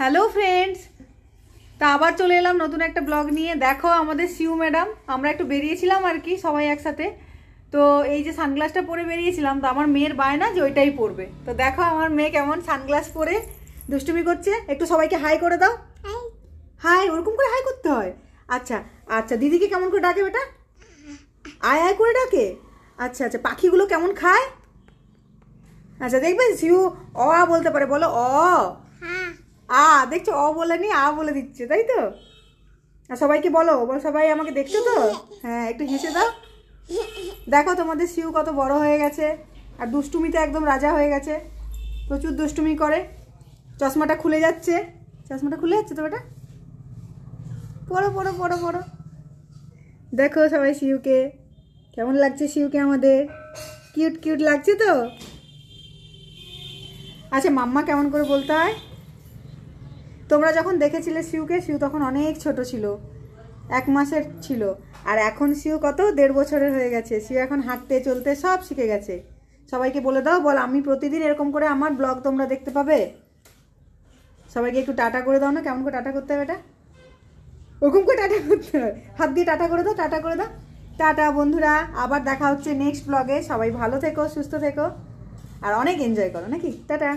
Hello friends, তা আবার চলে এলাম নতুন একটা ব্লগ নিয়ে। দেখো আমাদের শিউ ম্যাডাম, আমরা একটু বেরিয়েছিলাম আর কি সবাই একসাথে। তো এই যে সানগ্লাসটা পরে বেরিয়েছিলাম, তো আমার মেয়ের বায়না যে ওইটাই পরবে। তো দেখো আমার মেয়ে কেমন সানগ্লাস পরে দুষ্টুমি করছে। একটু সবাইকে হাই করে দাও। হাই, ওরকম করে হাই করতে হয়। আচ্ছা আচ্ছা, দিদিকে কেমন করে ডাকে বেটা? আয় আয় করে ডাকে। আচ্ছা আচ্ছা, পাখিগুলো কেমন খায়? আচ্ছা দেখবে শিউ অ আ বলতে পারে, বলো অ আ। দেখছো, অ বলেনি আ বলে দিচ্ছে, তাই তো? আর সবাইকে বলো, সবাই আমাকে দেখছো তো? হ্যাঁ, একটু হেসে দাও। দেখো তোমাদের শিউ কত বড় হয়ে গেছে, আর দুষ্টুমিতে একদম রাজা হয়ে গেছে। প্রচুর দুষ্টুমি করে। চশমাটা খুলে যাচ্ছে, চশমাটা খুলে যাচ্ছে তো বেটা। পড়ো পড়ো পড়ো পড়ো। দেখো সবাই শিউকে কেমন লাগছে, শিউকে আমাদের কিউট কিউট লাগছে তো। আচ্ছা, মাম্মা কেমন করে বলতে হয়? তোমরা যখন দেখেছিলে শিউকে, শিউ তখন অনেক ছোট ছিল, 1 মাসের ছিল। আর এখন শিউ কত 1.5 বছরের হয়ে গেছে। শিউ এখন হাঁটতে চলতে সব শিখে গেছে। সবাইকে বলে দাও, বল আমি প্রতিদিন এরকম করে আমার ব্লগ তোমরা দেখতে পাবে। সবাইকে একটু টাটা করে দাও না, কেমন করে টাটা করতে হবে এটা? ওরকম করে টাটা করতে হয়, হাত দিয়ে টাটা করে দাও, টাটা করে দাও। টাটা বন্ধুরা, আবার দেখা হচ্ছে নেক্সট ব্লগে। সবাই ভালো থেকো, সুস্থ থেকো, আর অনেক এনজয় করো নাকি। টাটা।